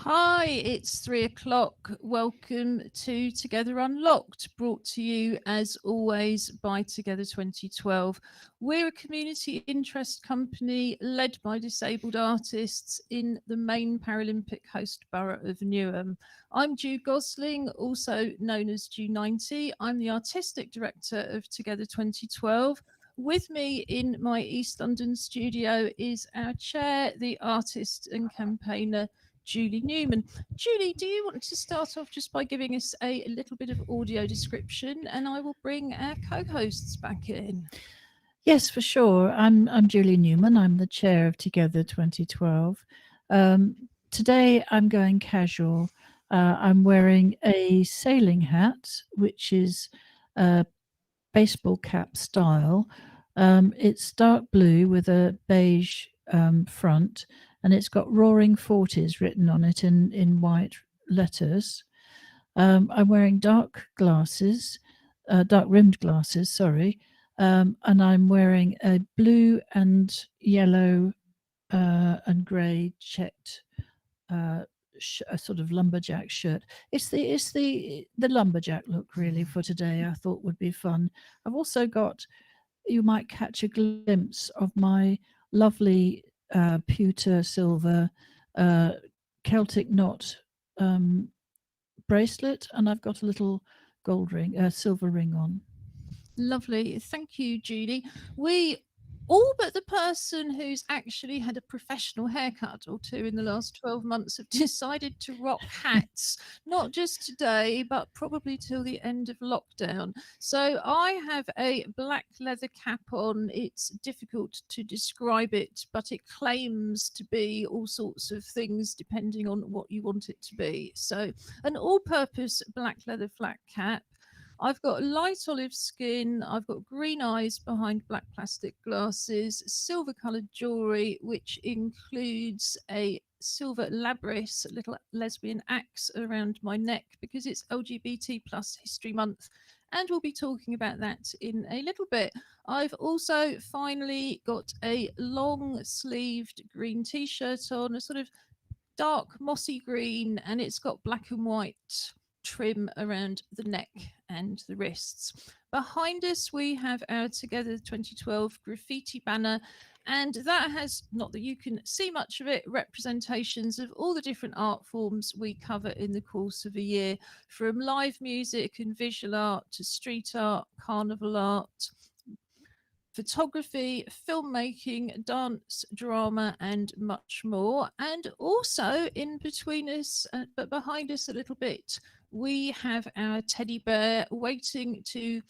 Hi, it's 3 o'clock. Welcome to Together Unlocked, brought to you as always by Together 2012. We're a community interest company led by disabled artists in the main Paralympic host borough of Newham. I'm Ju Gosling, also known as Ju90. I'm the artistic director of Together 2012. With me in my East London studio is our chair, the artist and campaigner Julie Newman. Julie, do you want to start off just by giving us a little bit of audio description, and I will bring our co-hosts back in. Yes, for sure. I'm Julie Newman. I'm the chair of Together 2012. Today I'm going casual. I'm wearing a sailing hat, which is baseball cap style. It's dark blue with a beige front, and it's got Roaring Forties written on it in white letters. I'm wearing dark rimmed glasses, sorry, and I'm wearing a blue and yellow and grey checked uh, a sort of lumberjack shirt. It's the lumberjack look really for today. I thought would be fun. I've also got, you might catch a glimpse of my lovely pewter silver uh, Celtic knot um, bracelet, and I've got a little silver ring on. Lovely. Thank you, Julie. We all but the person who's actually had a professional haircut or two in the last 12 months have decided to rock hats, not just today, but probably till the end of lockdown. So I have a black leather cap on. It's difficult to describe it, but it claims to be all sorts of things depending on what you want it to be. So, an all purpose black leather flat cap. I've got light olive skin. I've got green eyes behind black plastic glasses, silver coloured jewellery, which includes a silver labris, a little lesbian axe around my neck because it's LGBT plus History Month. And we'll be talking about that in a little bit. I've also finally got a long sleeved green t shirt on, a sort of dark mossy green, and it's got black and white trim around the neck and the wrists. Behind us, we have our Together 2012 graffiti banner, and that has, not that you can see much of it, representations of all the different art forms we cover in the course of a year, from live music and visual art to street art, carnival art, photography, filmmaking, dance, drama, and much more. And also in between us, but behind us a little bit, we have our teddy bear waiting to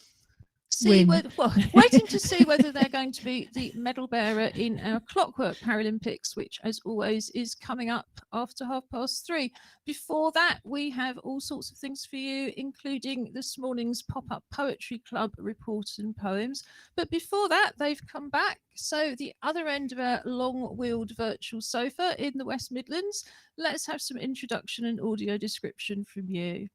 see Win. whether, well, waiting to see whether they're going to be the medal bearer in our Clockwork Paralympics, which, as always, is coming up after 3:30. Before that, we have all sorts of things for you, including this morning's pop-up poetry club report and poems. But before that, they've come back. So the other end of our long-wheeled virtual sofa in the West Midlands. Let's have some introduction and audio description from you.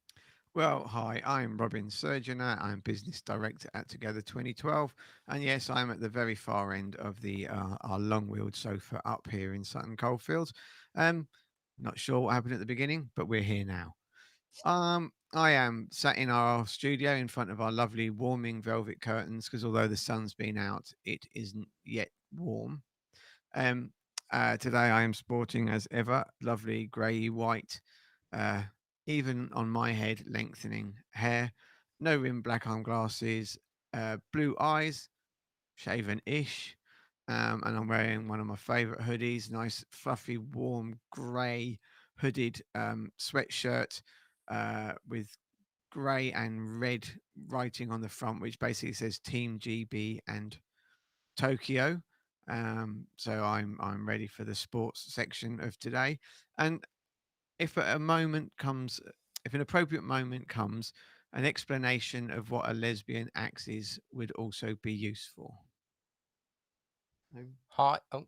Well, hi, I'm Robin Surgeoner. I'm business director at Together 2012. And yes, I'm at the very far end of the our long-wheeled sofa up here in Sutton Coldfield. Um, Not sure what happened at the beginning, but we're here now. I am sat in our studio in front of our lovely warming velvet curtains because although the sun's been out, it isn't yet warm. Um, Today I am sporting as ever lovely grey white, uh, even on my head lengthening hair, no rim black arm glasses, blue eyes, shaven ish. And I'm wearing one of my favourite hoodies, nice fluffy warm grey hooded sweatshirt with grey and red writing on the front, which basically says Team GB and Tokyo. So I'm ready for the sports section of today. And if at a moment comes, if an appropriate moment comes, an explanation of what a lesbian axe is would also be useful. Um, Hi. Oh,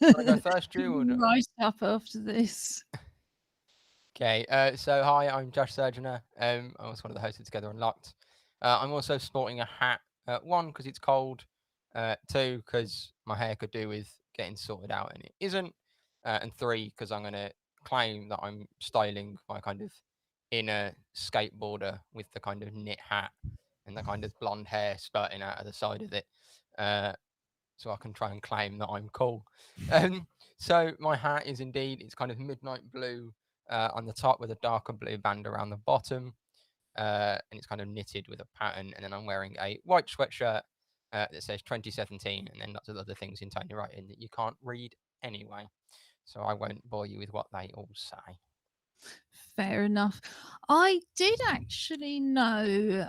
want to go first, Drew? Or Right up after this. okay. So hi, I'm Josh Surgeoner. I was one of the hosts of Together Unlocked. I'm also sporting a hat. One, because it's cold. Two, because my hair could do with getting sorted out and it isn't. And three, because I'm gonna claim that I'm styling my kind of inner skateboarder with the kind of knit hat and the kind of blonde hair spurting out of the side of it. So I can try and claim that I'm cool. So my hat is indeed, it's kind of midnight blue on the top with a darker blue band around the bottom. And it's kind of knitted with a pattern. And then I'm wearing a white sweatshirt that says 2017, and then lots of other things in tiny writing that you can't read anyway. So I won't bore you with what they all say. Fair enough. I did actually know.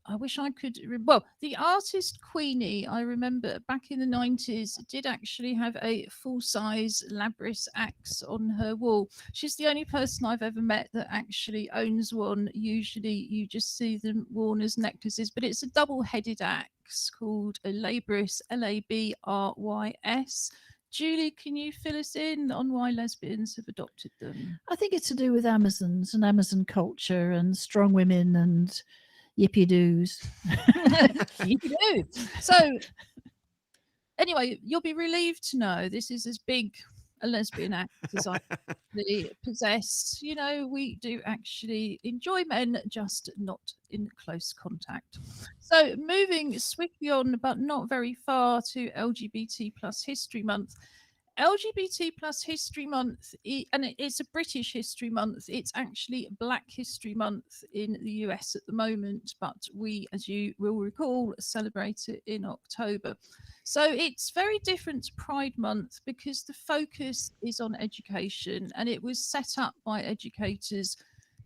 I wish I could. Well, the artist Queenie, I remember back in the 90s, did actually have a full size Labris axe on her wall. She's the only person I've ever met that actually owns one. Usually you just see them worn as necklaces, but it's a double headed axe called a Labrys, Labrys. Julie, can you fill us in on why lesbians have adopted them? I think it's to do with Amazons and Amazon culture and strong women and yippee doos. You do. So, anyway, you'll be relieved to know this is as big a lesbian act as I actually possess. You know, we do actually enjoy men, just not in close contact. So, moving swiftly on, but not very far, to LGBT plus History Month. LGBT plus History Month, and it's a British History Month. It's actually Black History Month in the US at the moment, but we, as you will recall, celebrate it in October. So it's very different to Pride Month because the focus is on education, and it was set up by educators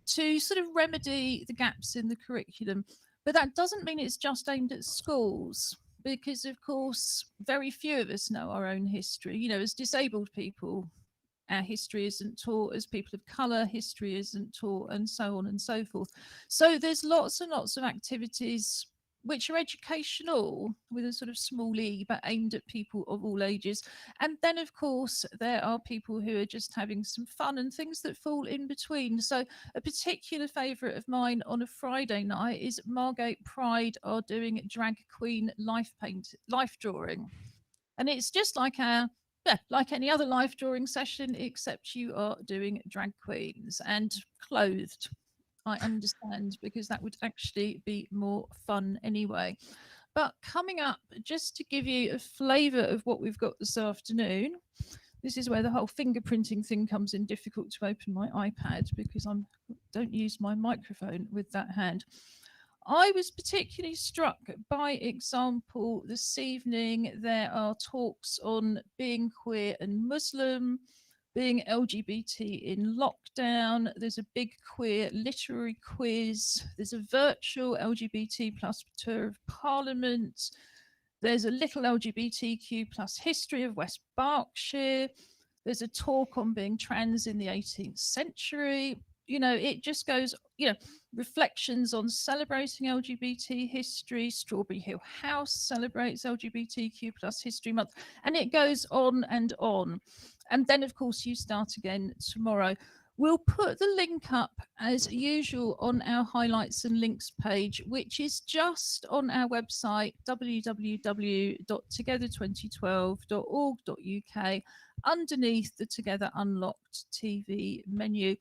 to sort of remedy the gaps in the curriculum. But that doesn't mean it's just aimed at schools, because of course very few of us know our own history. You know, as disabled people, our history isn't taught. As people of colour, history isn't taught, and so on and so forth. So there's lots and lots of activities which are educational with a sort of small e, but aimed at people of all ages. And then of course there are people who are just having some fun and things that fall in between. So a particular favourite of mine on a Friday night is Margate Pride are doing drag queen life drawing. And it's just like like any other life drawing session, except you are doing drag queens and clothed. I understand, because that would actually be more fun anyway. But coming up, just to give you a flavour of what we've got this afternoon, this is where the whole fingerprinting thing comes in. Difficult to open my iPad because I don't use my microphone with that hand. I was particularly struck by example this evening. There are talks on being queer and Muslim, being LGBT in lockdown. There's a big queer literary quiz. There's a virtual LGBT plus tour of Parliament. There's a little LGBTQ plus history of West Berkshire. There's a talk on being trans in the 18th century. You know, it just goes, you know, reflections on celebrating LGBT history. Strawberry Hill House celebrates LGBTQ plus History Month, and it goes on and on. And then, of course, you start again tomorrow. We'll put the link up as usual on our highlights and links page, which is just on our website, www.together2012.org.uk, underneath the Together Unlocked TV menu.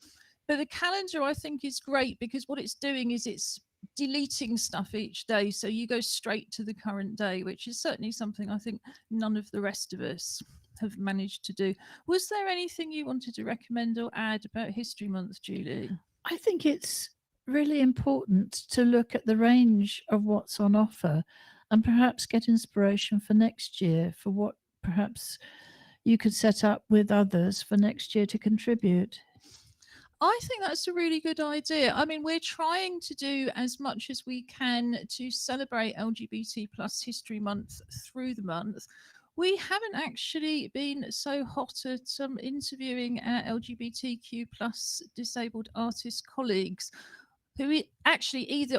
But the calendar, I think, is great because what it's doing is it's deleting stuff each day. So you go straight to the current day, which is certainly something I think none of the rest of us have managed to do. Was there anything you wanted to recommend or add about History Month, Julie? I think it's really important to look at the range of what's on offer and perhaps get inspiration for next year for what perhaps you could set up with others for next year to contribute. I think that's a really good idea. I mean, we're trying to do as much as we can to celebrate LGBT plus History Month through the month. We haven't actually been so hot at interviewing our LGBTQ plus disabled artist colleagues, who actually either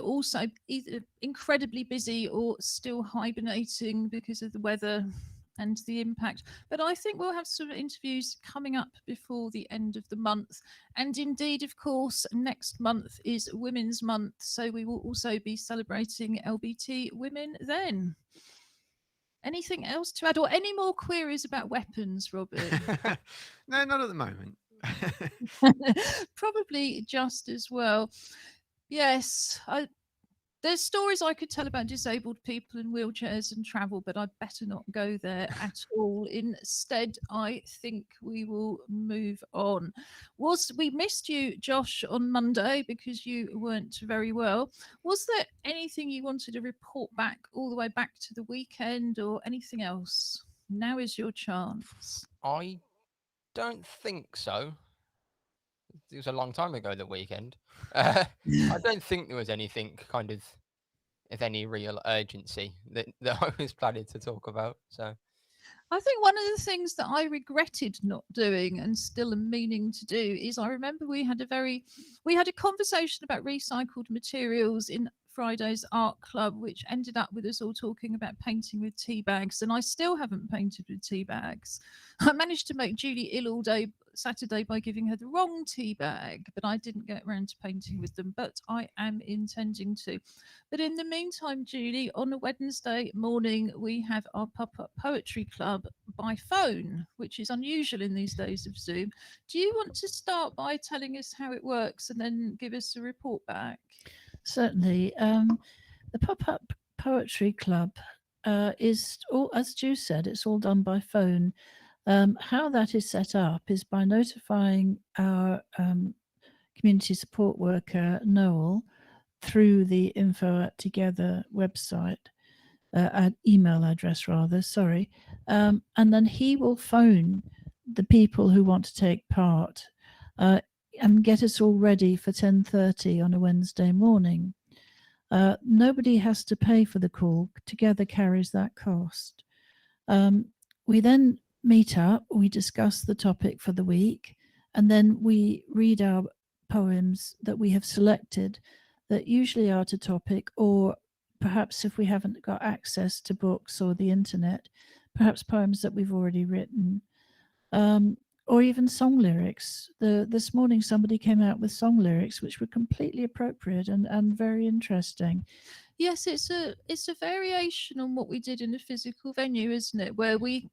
incredibly busy or still hibernating because of the weather and the impact. But I think we'll have some interviews coming up before the end of the month. And indeed, of course, next month is Women's Month, so we will also be celebrating LBT women then. Anything else to add, or any more queries about weapons, Robin? No, not at the moment. Probably just as well. Yes, there's stories I could tell about disabled people in wheelchairs and travel, but I'd better not go there at all. Instead, I think we will move on. We missed you, Josh, on Monday because you weren't very well. Was there anything you wanted to report back all the way back to the weekend or anything else? Now is your chance. I don't think so. It was a long time ago, the weekend. I don't think there was anything kind of any real urgency that I was planning to talk about. So I think one of the things that I regretted not doing and still am meaning to do is I remember we had a conversation about recycled materials in Friday's art club, which ended up with us all talking about painting with tea bags, and I still haven't painted with tea bags. I managed to make Julie ill all day Saturday by giving her the wrong tea bag, but I didn't get around to painting with them, but I am intending to. But in the meantime, Julie, on a Wednesday morning, we have our pop-up poetry club by phone, which is unusual in these days of Zoom. Do you want to start by telling us how it works and then give us a report back? Certainly. The pop-up poetry club is all, as Stu said, it's all done by phone. How that is set up is by notifying our community support worker, Noel, through the Info at Together website, email address rather, sorry. And then he will phone the people who want to take part and get us all ready for 10:30 on a Wednesday morning. Nobody has to pay for the call. Together carries that cost. We then meet up, we discuss the topic for the week, and then we read our poems that we have selected that usually are to topic, or perhaps if we haven't got access to books or the internet, perhaps poems that we've already written. Or even song lyrics. This morning somebody came out with song lyrics which were completely appropriate and very interesting. Yes, it's a variation on what we did in the physical venue, isn't it? Where we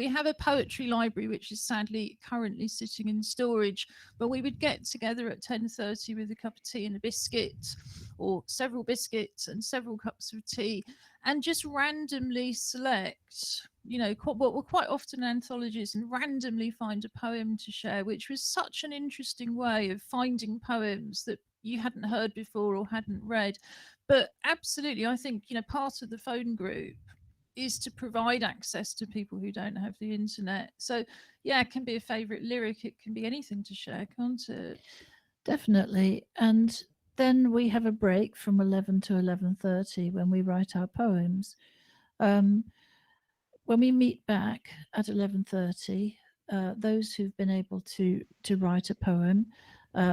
have a poetry library which is sadly currently sitting in storage, but we would get together at 10:30 with a cup of tea and a biscuit, or several biscuits and several cups of tea, and just randomly select, what were quite often anthologies, and randomly find a poem to share, which was such an interesting way of finding poems that you hadn't heard before or hadn't read. But absolutely, I think, part of the phone group is to provide access to people who don't have the internet. So yeah, it can be a favorite lyric, it can be anything to share, can't it? Definitely. And then we have a break from 11 to 11:30 when we write our poems. When we meet back at 11:30, those who've been able to write a poem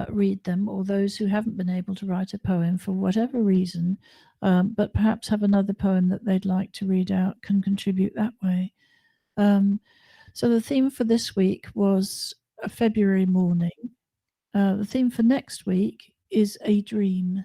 read them, or those who haven't been able to write a poem for whatever reason, but perhaps have another poem that they'd like to read out, can contribute that way. So the theme for this week was a February morning. The theme for next week is a dream.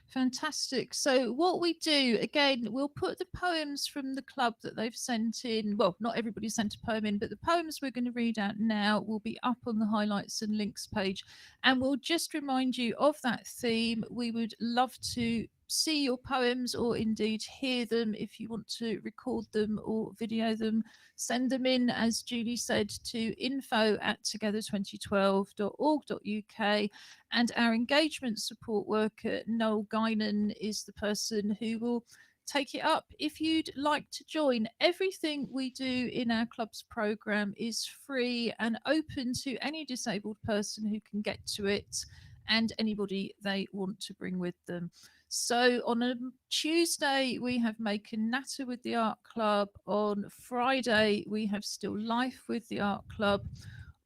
Fantastic. So what we do, again, we'll put the poems from the club that they've sent in. Well, not everybody sent a poem in, but the poems we're going to read out now will be up on the highlights and links page. And we'll just remind you of that theme. We would love to see your poems, or indeed hear them. If you want to record them or video them, send them in, as Julie said, to info@together2012.org.uk. And our engagement support worker, Noel Guinan, is the person who will take it up if you'd like to join. Everything we do in our club's programme is free and open to any disabled person who can get to it, and anybody they want to bring with them. So on a Tuesday, we have Make and Natter with the Art Club. On Friday, we have Still Life with the Art Club.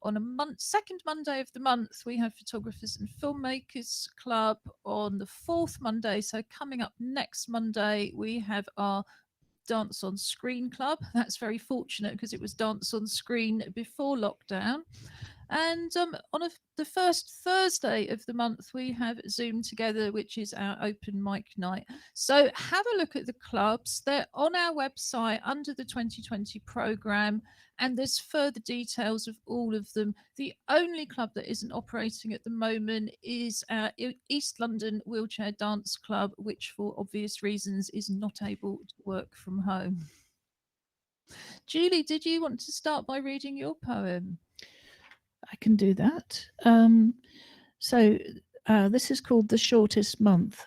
On a second Monday of the month, we have Photographers and Filmmakers Club. On the fourth Monday, so coming up next Monday, we have our Dance on Screen Club. That's very fortunate because it was Dance on Screen before lockdown. And the first Thursday of the month, we have Zoom Together, which is our open mic night. So have a look at the clubs. They're on our website under the 2020 programme, and there's further details of all of them. The only club that isn't operating at the moment is our East London Wheelchair Dance Club, which for obvious reasons is not able to work from home. Julie, did you want to start by reading your poem? I can do that. So this is called The Shortest Month,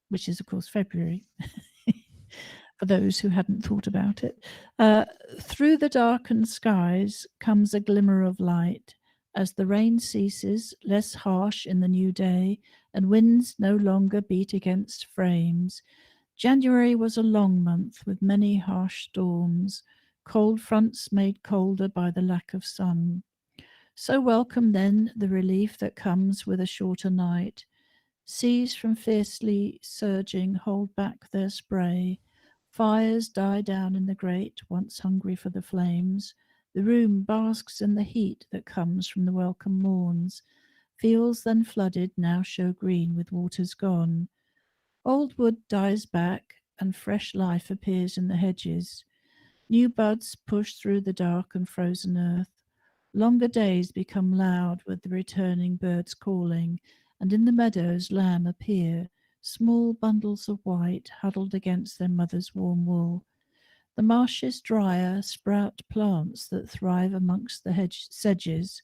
which is, of course, February, for those who hadn't thought about it. Through the darkened skies comes a glimmer of light as the rain ceases, less harsh in the new day, and winds no longer beat against frames. January was a long month with many harsh storms, cold fronts made colder by the lack of sun. So welcome then the relief that comes with a shorter night. Seas from fiercely surging hold back their spray. Fires die down in the grate, once hungry for the flames. The room basks in the heat that comes from the welcome morns. Fields then flooded now show green with waters gone. Old wood dies back and fresh life appears in the hedges. New buds push through the dark and frozen earth. Longer days become loud with the returning birds calling, and in the meadows lamb appear, small bundles of white huddled against their mother's warm wool. The marshes drier sprout plants that thrive amongst the sedges.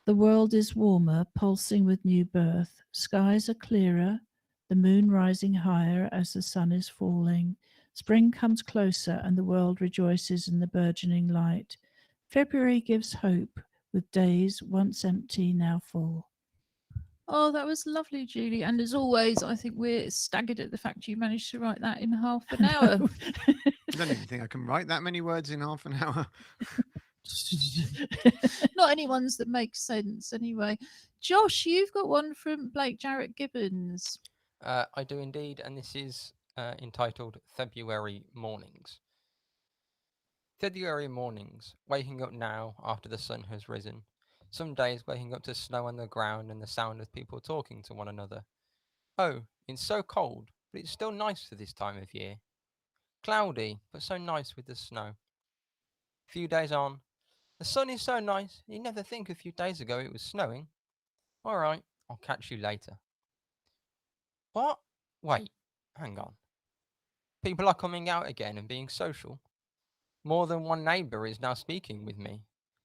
The world is warmer, pulsing with new birth. Skies are clearer, the moon rising higher as the sun is falling. Spring comes closer and the world rejoices in the burgeoning light. February gives hope, with days once empty now full. Oh, that was lovely, Julie. And as always, I think we're staggered at the fact you managed to write that in half an hour. I don't even think I can write that many words in half an hour. Not any ones that make sense, anyway. Josh, you've got one from Blake Jarrett Gibbons. I do indeed, and this is entitled February Mornings. February mornings, waking up now after the sun has risen. Some days waking up to snow on the ground and the sound of people talking to one another. Oh, it's so cold, but it's still nice for this time of year. Cloudy, but so nice with the snow. A few days on, the sun is so nice, you never think a few days ago it was snowing. All right, I'll catch you later. What? Wait, hang on. People are coming out again and being social. More than one neighbour is now speaking with me.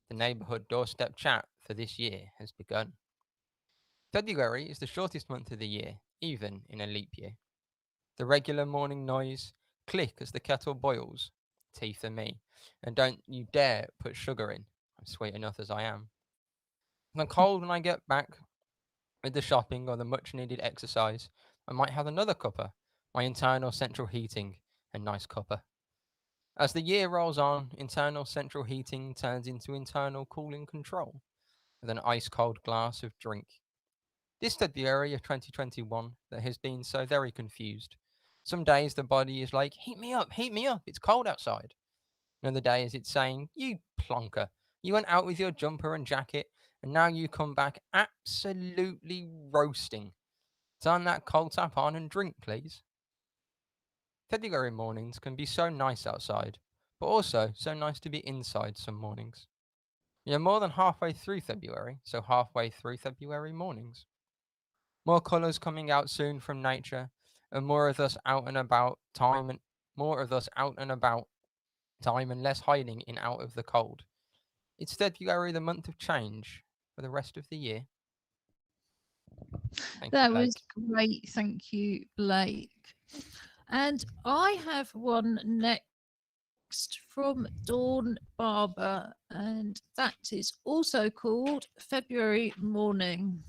The neighbourhood doorstep chat for this year has begun. February is the shortest month of the year, even in a leap year. The regular morning noise, click as the kettle boils, tea for me, and don't you dare put sugar in, I'm sweet enough as I am. I'm cold when I get back with the shopping or the much needed exercise, I might have another cuppa, my internal central heating, a nice cuppa. As the year rolls on, internal central heating turns into internal cooling control with an ice cold glass of drink. This February of 2021 that has been so very confused. Some days the body is like, heat me up, it's cold outside. Another days it's saying, you plonker, you went out with your jumper and jacket and now you come back absolutely roasting. Turn that cold tap on and drink, please. February mornings can be so nice outside, but also so nice to be inside some mornings. We are more than halfway through February, so halfway through February mornings. More colours coming out soon from nature, and more of us out and about time and less hiding in out of the cold. It's February, the month of change, for the rest of the year. Thank you, That Blake. was great. Thank you, Blake. And I have one next from Dawn Barber, and that is also called February Morning.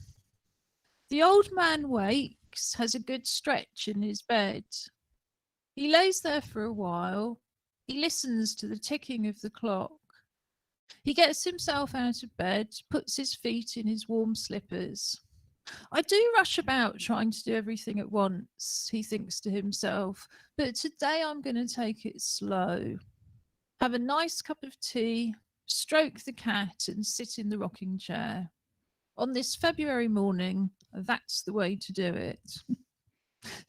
The old man wakes, has a good stretch in his bed. He lays there for a while. He listens to the ticking of the clock. He gets himself out of bed, puts his feet in his warm slippers. I do rush about trying to do everything at once, he thinks to himself, but today I'm going to take it slow. Have a nice cup of tea, stroke the cat, and sit in the rocking chair. On this February morning, that's the way to do it.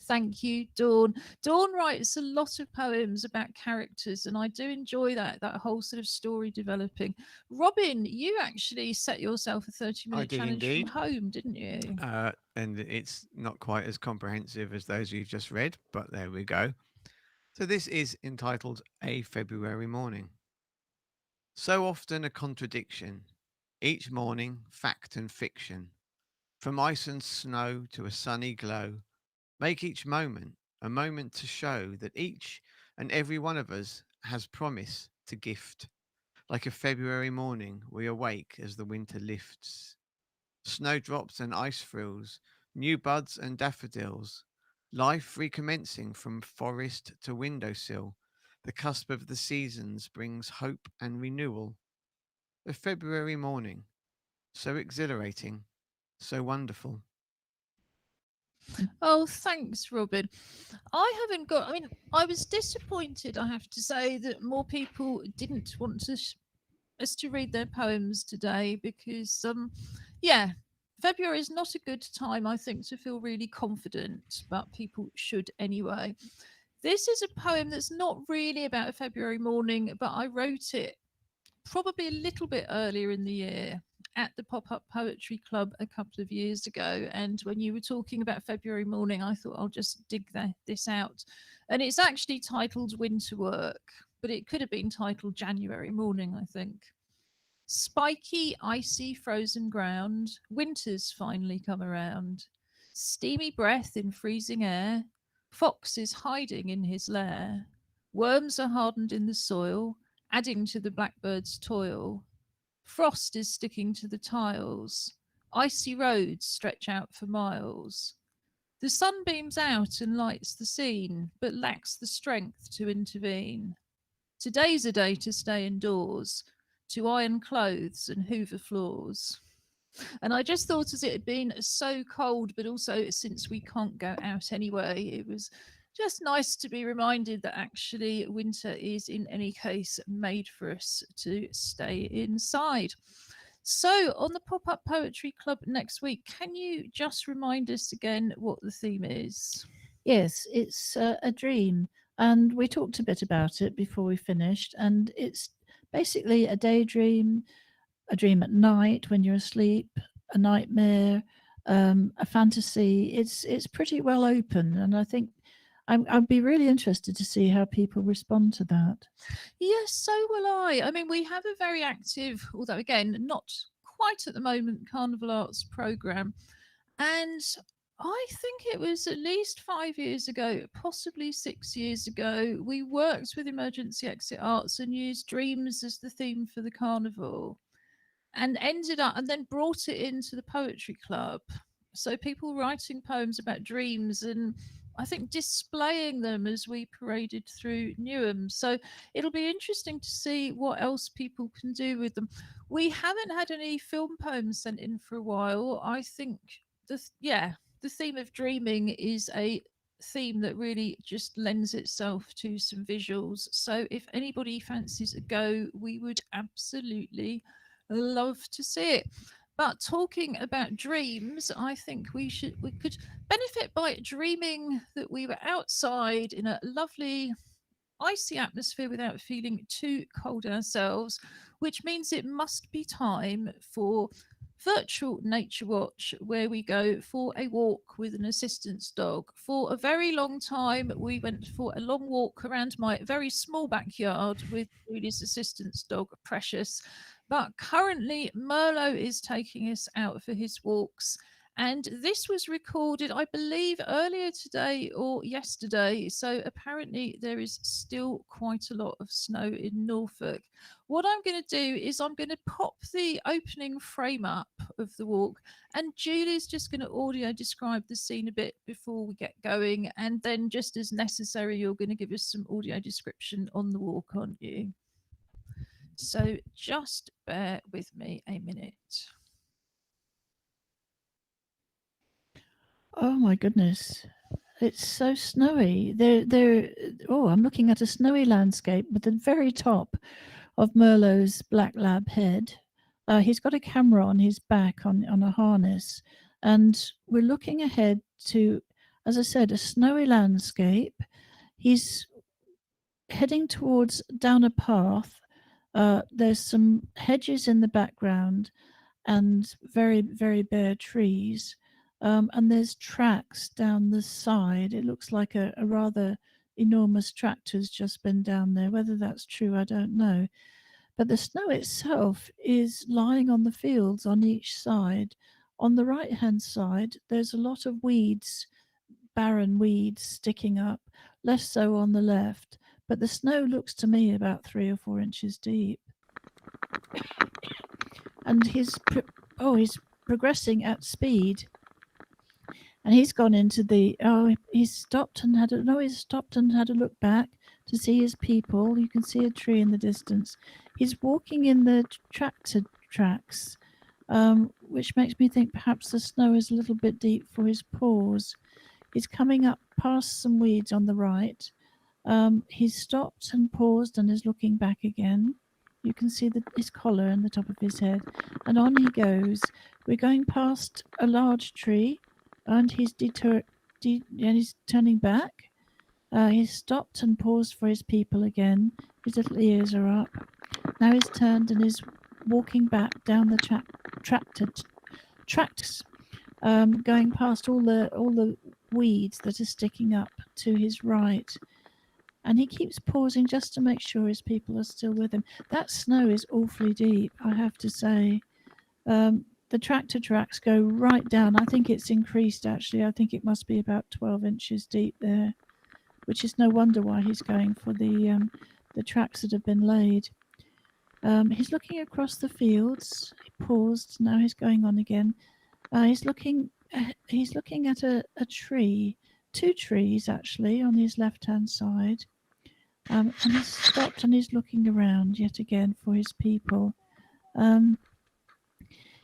Thank you, Dawn. Dawn writes a lot of poems about characters, and I do enjoy that whole sort of story developing. Robin, you actually set yourself a 30-minute did challenge indeed. from home, didn't you? And it's not quite as comprehensive as those you've just read, but there we go. So this is entitled A February Morning. So often a contradiction, each morning fact and fiction, from ice and snow to a sunny glow, make each moment a moment to show that each and every one of us has promise to gift. Like a February morning, we awake as the winter lifts. Snowdrops and ice frills, new buds and daffodils, life recommencing from forest to windowsill. The cusp of the seasons brings hope and renewal. A February morning, so exhilarating, so wonderful. Oh, thanks, Robin. I mean, I was disappointed, I have to say, that more people didn't want us to read their poems today because, yeah, February is not a good time, I think, to feel really confident, but people should anyway. This is a poem that's not really about a February morning, but I wrote it probably a little bit earlier in the year at the Pop-Up Poetry Club a couple of years ago. And when you were talking about February morning, I thought I'll just dig this out. And it's actually titled Winter Work, but it could have been titled January Morning, I think. Spiky, icy, frozen ground, winter's finally come around. Steamy breath in freezing air, fox is hiding in his lair. Worms are hardened in the soil, adding to the blackbird's toil. Frost is sticking to the tiles. Icy roads stretch out for miles. The sun beams out and lights the scene, but lacks the strength to intervene. Today's a day to stay indoors, to iron clothes and hoover floors. And I just thought, as it had been so cold, but also since we can't go out anyway, it was just nice to be reminded that actually winter is, in any case, made for us to stay inside. So, on the Pop Up Poetry Club next week, can you just remind us again what the theme is? Yes, it's a dream. And we talked a bit about it before we finished. And it's basically a daydream, a dream at night when you're asleep, a nightmare, a fantasy. It's pretty well open. And I think I'd be really interested to see how people respond to that. Yes, so will I. I mean, we have a very active, although again, not quite at the moment, Carnival Arts programme. And I think it was at least 5 years ago, possibly 6 years ago, we worked with Emergency Exit Arts and used dreams as the theme for the carnival and ended up and then brought it into the poetry club. So people writing poems about dreams and I think displaying them as we paraded through Newham. So it'll be interesting to see what else people can do with them. We haven't had any film poems sent in for a while. I think the theme of dreaming is a theme that really just lends itself to some visuals. So if anybody fancies a go, we would absolutely love to see it. But talking about dreams, I think we could benefit by dreaming that we were outside in a lovely icy atmosphere without feeling too cold ourselves, which means it must be time for virtual nature watch, where we go for a walk with an assistance dog. For a very long time, we went for a long walk around my very small backyard with Julie's assistance dog, Precious. But currently, Merlot is taking us out for his walks. And this was recorded, I believe, earlier today or yesterday. So apparently there is still quite a lot of snow in Norfolk. What I'm going to do is I'm going to pop the opening frame up of the walk, and Julie's just going to audio describe the scene a bit before we get going. And then, just as necessary, you're going to give us some audio description on the walk, aren't you? So just bear with me a minute. Oh my goodness. It's so snowy. I'm looking at a snowy landscape with the very top of Merlot's black lab head. He's got a camera on his back on a harness, and we're looking ahead to, as I said, a snowy landscape. He's heading towards down a path. There's some hedges in the background and very, very bare trees. And there's tracks down the side. It looks like a rather enormous tractor's just been down there. Whether that's true, I don't know. But the snow itself is lying on the fields on each side. On the right hand side, there's a lot of weeds, barren weeds sticking up, less so on the left. But the snow looks to me about 3 or 4 inches deep. And he's progressing at speed. And he's gone into he's stopped and had a look back to see his people. You can see a tree in the distance. He's walking in the tractor tracks, which makes me think perhaps the snow is a little bit deep for his paws. He's coming up past some weeds on the right. He's stopped and paused and is looking back again. You can see his collar and the top of his head. And on he goes. We're going past a large tree, and he's he's turning back. He's stopped and paused for his people again. His little ears are up. Now he's turned and is walking back down the tracks, going past all the weeds that are sticking up to his right. And he keeps pausing just to make sure his people are still with him. That snow is awfully deep, I have to say. The tractor tracks go right down. I think it's increased, actually. I think it must be about 12 inches deep there, which is no wonder why he's going for the tracks that have been laid. He's looking across the fields. He paused. Now he's going on again. He's looking at a tree, 2 trees actually, on his left-hand side. And he's stopped and he's looking around yet again for his people.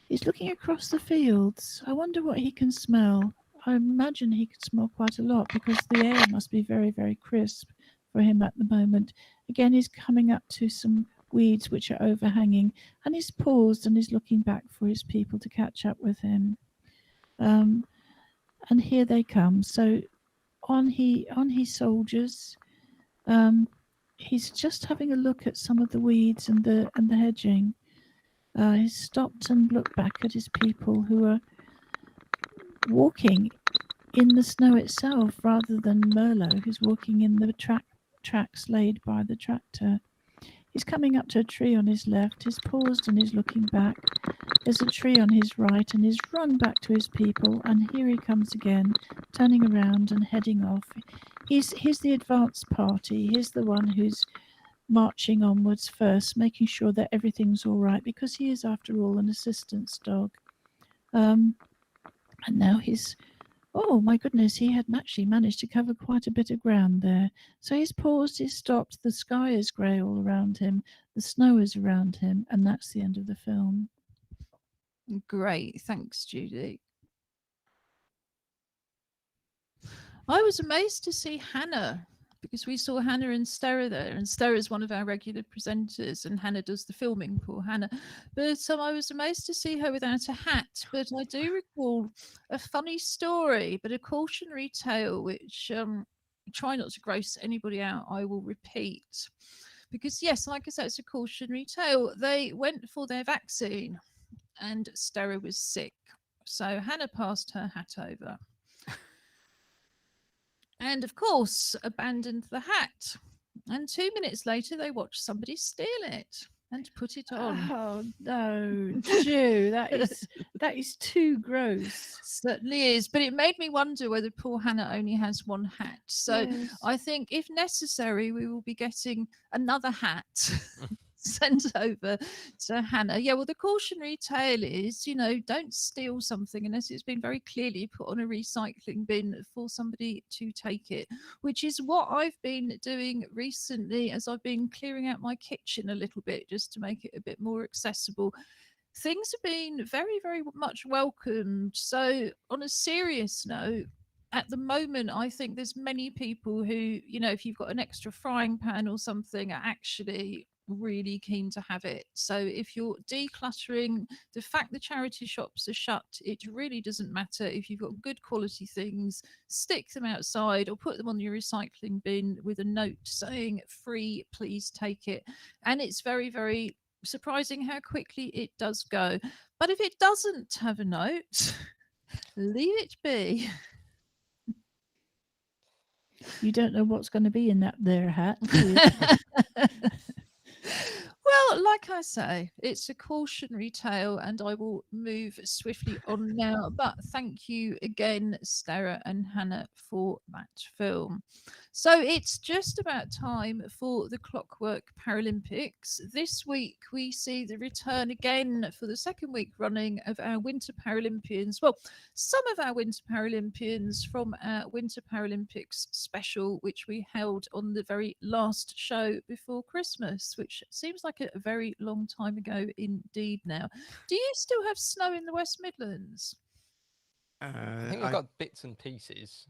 He's looking across the fields. I wonder what he can smell. I imagine he could smell quite a lot because the air must be very, very crisp for him at the moment. Again, he's coming up to some weeds which are overhanging, and he's paused and he's looking back for his people to catch up with him. And here they come. So on he soldiers. He's just having a look at some of the weeds and the hedging. He's stopped and looked back at his people who are walking in the snow itself rather than Merlot, who's walking in the tracks laid by the tractor. He's coming up to a tree on his left. He's paused and he's looking back. There's a tree on his right, and he's run back to his people. And here he comes again, turning around and heading off. He's the advance party. He's the one who's marching onwards first, making sure that everything's all right, because he is, after all, an assistance dog. And now oh my goodness, he had actually managed to cover quite a bit of ground there. So he's paused, he's stopped, the sky is grey all around him, the snow is around him, and that's the end of the film. Great, thanks, Judy. I was amazed to see Hannah, because we saw Hannah and Stera there, and Stera is one of our regular presenters, and Hannah does the filming, poor Hannah. But I was amazed to see her without a hat. But I do recall a funny story, but a cautionary tale, which try not to gross anybody out, I will repeat. Because yes, like I said, it's a cautionary tale. They went for their vaccine, and Stera was sick. So Hannah passed her hat over. And of course, abandoned the hat. And 2 minutes later, they watched somebody steal it and put it on. Oh no, Ju, that is too gross. Certainly is. But it made me wonder whether poor Hannah only has one hat. So Yes. I think if necessary, we will be getting another hat sent over to Hannah. Yeah, well, the cautionary tale is, don't steal something unless it's been very clearly put on a recycling bin for somebody to take it, which is what I've been doing recently as I've been clearing out my kitchen a little bit just to make it a bit more accessible. Things have been very, very much welcomed. So on a serious note, at the moment, I think there's many people who, if you've got an extra frying pan or something, are actually really keen to have it. So if you're decluttering, the fact the charity shops are shut, it really doesn't matter. If you've got good quality things, stick them outside or put them on your recycling bin with a note saying free, please take it. And it's very, very surprising how quickly it does go. But if it doesn't have a note, leave it be. You don't know what's going to be in that there hat, do you? Well, like I say, it's a cautionary tale, and I will move swiftly on now. But thank you again, Sarah and Hannah, for that film. So it's just about time for the Clockwork Paralympics. This week, we see the return again for the second week running of our Winter Paralympians. Well, some of our Winter Paralympians from our Winter Paralympics special, which we held on the very last show before Christmas, which seems like a very long time ago indeed now. Do you still have snow in the West Midlands? I think we've got bits and pieces.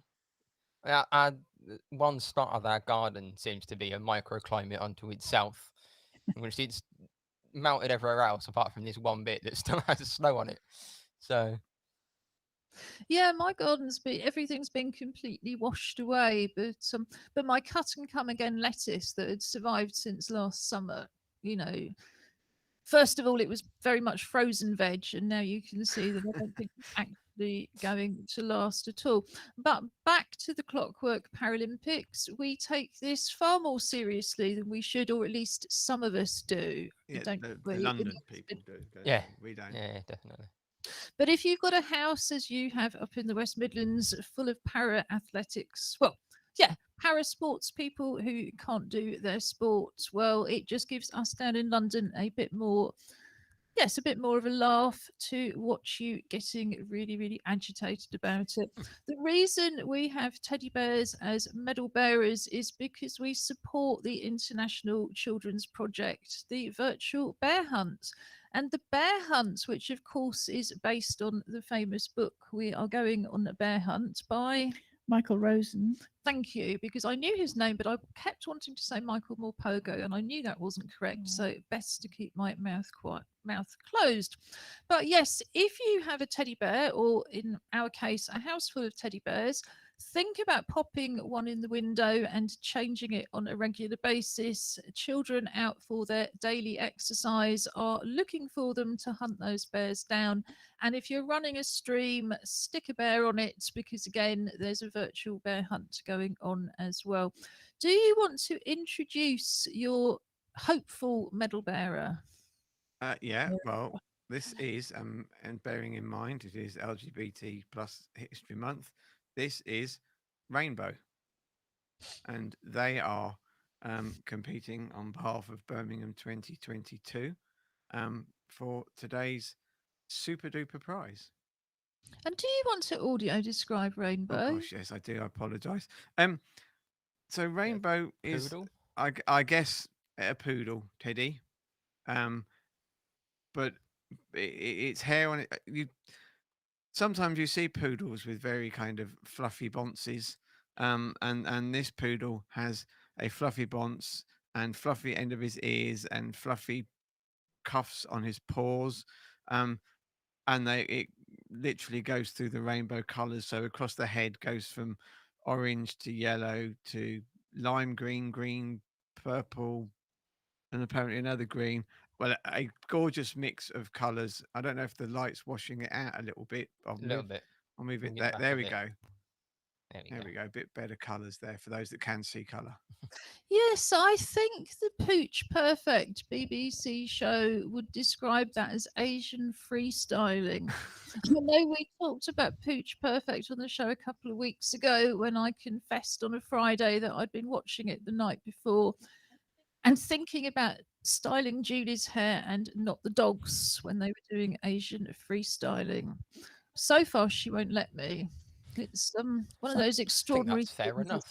One spot of our garden seems to be a microclimate unto itself, which it's melted everywhere else apart from this one bit that still has snow on it. So yeah, my garden's been everything's been completely washed away, but my cut and come again lettuce that had survived since last summer, you know, first of all, it was very much frozen veg, and now you can see that I don't think it's actually going to last at all. But back to the Clockwork Paralympics, we take this far more seriously than we should, or at least some of us do. Yeah, Don't the we? London people do. Yeah. We don't. yeah, definitely. But if you've got a house, as you have up in the West Midlands, full of para athletics, well, yeah, para sports people who can't do their sports, well, it just gives us down in London a bit more, yes, a bit more of a laugh to watch you getting really, really agitated about it. The reason we have teddy bears as medal bearers is because we support the International Children's Project, the virtual bear hunt. And the bear hunt, which of course is based on the famous book We Are Going on a Bear Hunt by Michael Rosen. thank you, because I knew his name, but I kept wanting to say Michael Morpurgo, and I knew that wasn't correct. So best to keep my mouth closed. But yes, if you have a teddy bear, or in our case, a house full of teddy bears, think about popping one in the window and changing it on a regular basis. Children out for their daily exercise are looking for them to hunt those bears down. And if you're running a stream, stick a bear on it, because again, there's a virtual bear hunt going on as well. Do you want to introduce your hopeful medal bearer? Yeah, well, this is, and bearing in mind it is LGBT plus History Month, this is Rainbow. And they are competing on behalf of Birmingham 2022 for today's super duper prize. And do you want to audio describe Rainbow? Oh gosh, yes, I do. I apologise. So Rainbow is, Poodle? I guess, a poodle, Teddy. But its hair on it. Sometimes you see poodles with very kind of fluffy bonces, and this poodle has a fluffy bonce and fluffy end of his ears and fluffy cuffs on his paws, and it literally goes through the rainbow colours. So across the head goes from orange to yellow to lime green, green, purple, and apparently another green. Well, a gorgeous mix of colours. I don't know if the light's washing it out a little bit. A little bit. I'll move We it can get there. back There a we bit. go. There There we go. A bit better colours there for those that can see colour. Yes, I think the Pooch Perfect BBC show would describe that as Asian freestyling. I know we talked about Pooch Perfect on the show a couple of weeks ago when I confessed on a Friday that I'd been watching it the night before and thinking about styling Julie's hair and not the dog's when they were doing Asian freestyling. So far, she won't let me. It's one of those I think extraordinary that's fair things.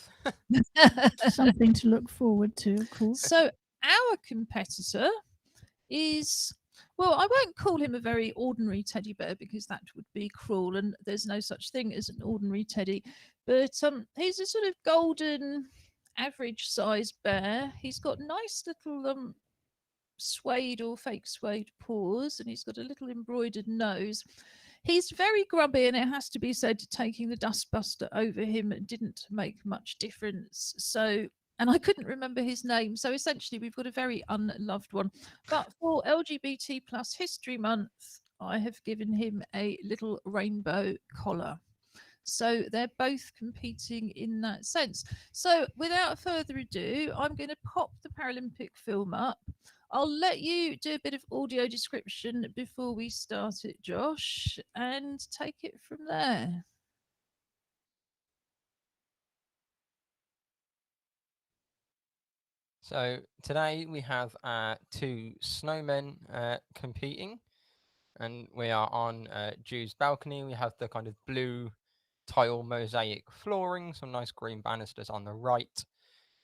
enough. Something to look forward to, of course. So our competitor is, well, I won't call him a very ordinary teddy bear because that would be cruel, and there's no such thing as an ordinary teddy. But he's a sort of golden, average-sized bear. He's got nice little suede or fake suede paws, and he's got a little embroidered nose. He's very grubby, and it has to be said, taking the dustbuster over him didn't make much difference. So, and I couldn't remember his name. So essentially, we've got a very unloved one. But for LGBT plus History Month, I have given him a little rainbow collar. So they're both competing in that sense. So without further ado, I'm going to pop the Paralympic film up. I'll let you do a bit of audio description before we start it, Josh, and take it from there. So today we have two snowmen competing, and we are on Ju's balcony. We have the kind of blue tile mosaic flooring, some nice green banisters on the right,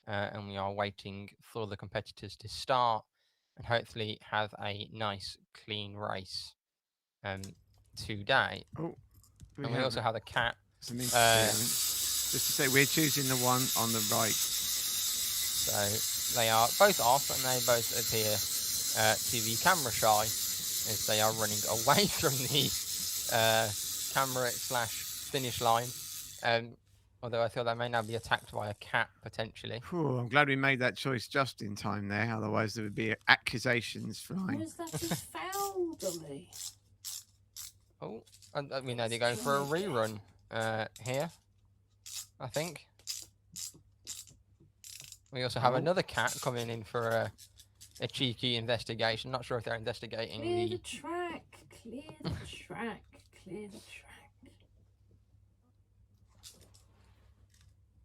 and we are waiting for the competitors to start and hopefully have a nice clean race today. Oh, And we also have a cat. some interference. Just to say, we're choosing the one on the right. So they are both off, and they both appear to be camera shy as they are running away from the camera / finish line. Although I feel they may now be attacked by a cat potentially. Phew, I'm glad we made that choice just in time there. Otherwise, there would be accusations What flying. is that just fouled on me? Oh, I mean, they're going for a rerun here, I think. We also have another cat coming in for a cheeky investigation. Not sure if they're investigating Clear the track, clear the track, clear the track.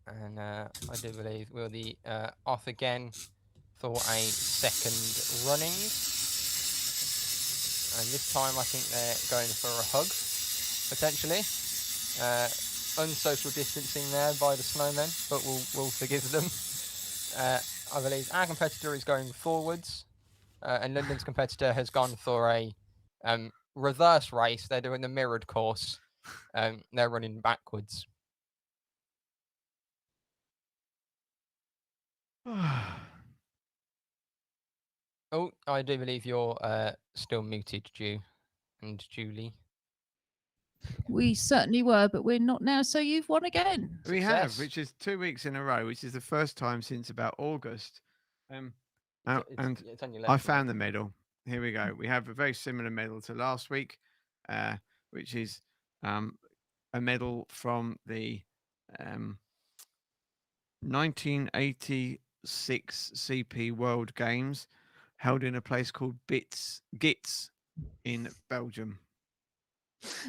And I do believe we'll be off again for a second running. And this time I think they're going for a hug, potentially. Unsocial distancing there by the snowmen, but we'll forgive them. I believe our competitor is going forwards, and London's competitor has gone for a reverse race. They're doing the mirrored course. They're running backwards. Oh, I do believe you're still muted, Ju and Julie. We certainly were, but we're not now. So you've won again. We have, Success. which is 2 weeks in a row, which is the first time since about August. And It's on your left, I mate. found the medal. Here we go. We have a very similar medal to last week, which is a medal from the 1986 CP World Games, held in a place called Gits in Belgium.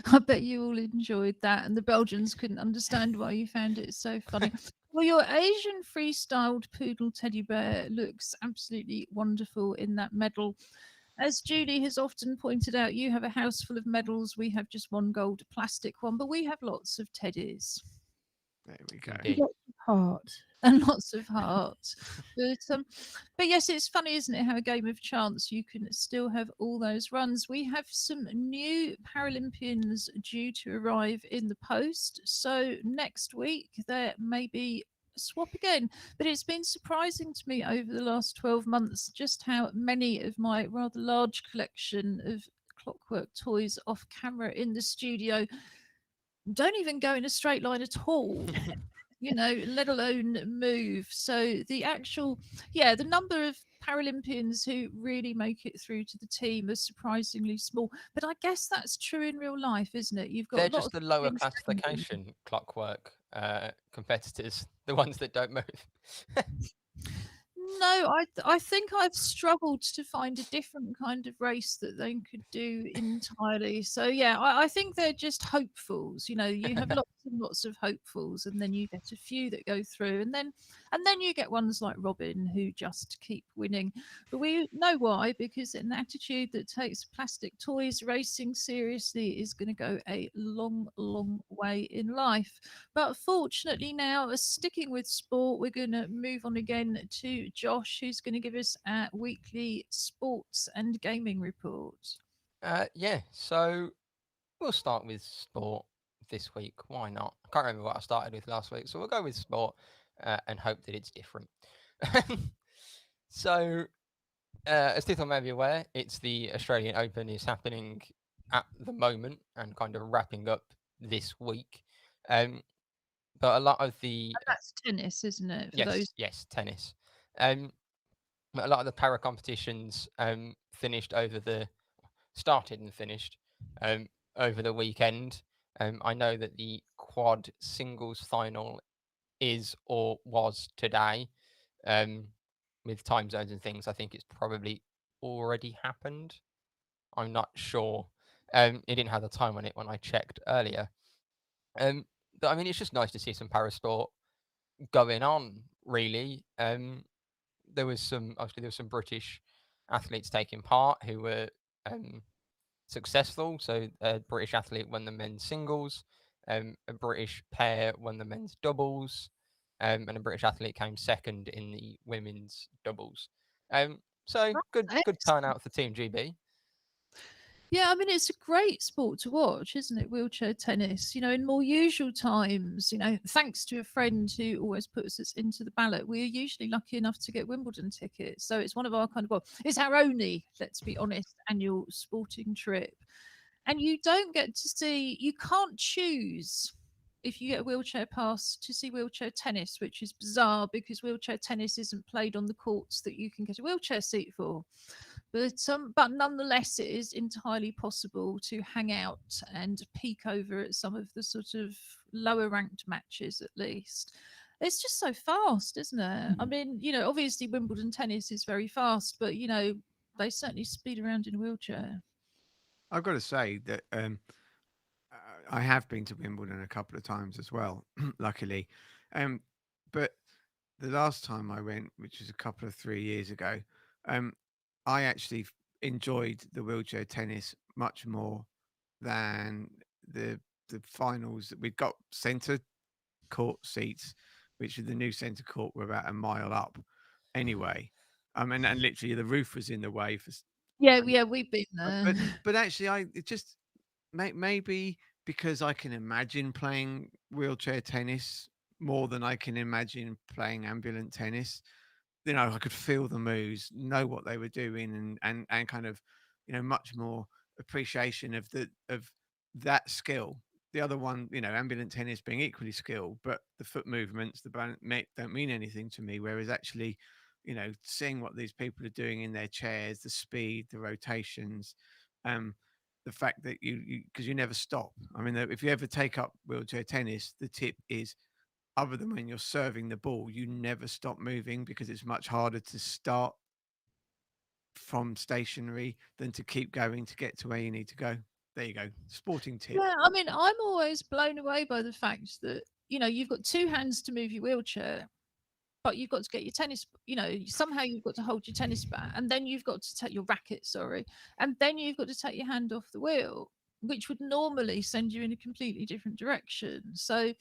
I bet you all enjoyed that, and the Belgians couldn't understand why you found it so funny. Well, your Asian freestyled poodle teddy bear looks absolutely wonderful in that medal. As Julie has often pointed out, you have a house full of medals. We have just one gold plastic one, but we have lots of teddies. There we go. Indeed. Lots of heart. And lots of heart. But yes, it's funny, isn't it, how a game of chance you can still have all those runs. We have some new Paralympians due to arrive in the post. So next week there may be a swap again. But it's been surprising to me over the last 12 months just how many of my rather large collection of Clockwork toys off camera in the studio don't even go in a straight line at all. Let alone move. So the number of Paralympians who really make it through to the team is surprisingly small. But I guess that's true in real life, isn't it? You've got They're lots just the of lower things happening. classification Clockwork competitors, the ones that don't move. No, I think I've struggled to find a different kind of race that they could do entirely. So yeah, I think they're just hopefuls. You have lots and lots of hopefuls, and then you get a few that go through, and then you get ones like Robin who just keep winning. But we know why, because an attitude that takes plastic toys racing seriously is going to go a long, long way in life. But fortunately now, sticking with sport, we're going to move on again to Josh, who's going to give us our weekly sports and gaming report. Yeah, so we'll start with sport this week. Why not? I can't remember what I started with last week, so we'll go with sport and hope that it's different. So As people may be aware, it's the Australian Open is happening at the moment and kind of wrapping up this week. But a lot of the That's tennis, isn't it? For those. yes, tennis. Um, but a lot of the para competitions started and finished over the weekend. I know that the quad singles final is or was today. With time zones and things, I think it's probably already happened. I'm not sure. It didn't have the time on it when I checked earlier. But I mean, it's just nice to see some parasport going on. Really, there was some British athletes taking part who were successful. So a British athlete won the men's singles, a British pair won the men's doubles, and a British athlete came second in the women's doubles. So good Excellent. turnout for Team GB. Yeah, I mean, it's a great sport to watch, isn't it? Wheelchair tennis. In more usual times, thanks to a friend who always puts us into the ballot, we're usually lucky enough to get Wimbledon tickets. So it's one of our it's our only, let's be honest, annual sporting trip. And you don't get to see, you can't choose if you get a wheelchair pass to see wheelchair tennis, which is bizarre because wheelchair tennis isn't played on the courts that you can get a wheelchair seat for. But nonetheless, it is entirely possible to hang out and peek over at some of the sort of lower ranked matches, at least. It's just so fast, isn't it? I mean, obviously Wimbledon tennis is very fast, but they certainly speed around in a wheelchair. I've got to say that I have been to Wimbledon a couple of times as well, luckily. Um, but the last time I went, which was a couple of 3 years ago, um, I actually enjoyed the wheelchair tennis much more than the finals. We've got centre court seats, which are the new centre court, were about a mile up anyway. And literally the roof was in the way for. Yeah, And, yeah, we've been there. but actually, it just maybe because I can imagine playing wheelchair tennis more than I can imagine playing ambulant tennis. I could feel the moves, know what they were doing, and kind of, much more appreciation of that skill. The other one, ambulant tennis being equally skilled, but the foot movements, don't mean anything to me. Whereas actually, seeing what these people are doing in their chairs, the speed, the rotations, um, the fact that because you never stop. I mean, if you ever take up wheelchair tennis, the tip is, other than when you're serving the ball, you never stop moving because it's much harder to start from stationary than to keep going to get to where you need to go. There you go. Sporting tip. Yeah, I mean, I'm always blown away by the fact that, you've got two hands to move your wheelchair, but you've got to get your tennis, somehow you've got to hold your tennis bat, and then you've got to take your racket, sorry, and then you've got to take your hand off the wheel, which would normally send you in a completely different direction. So,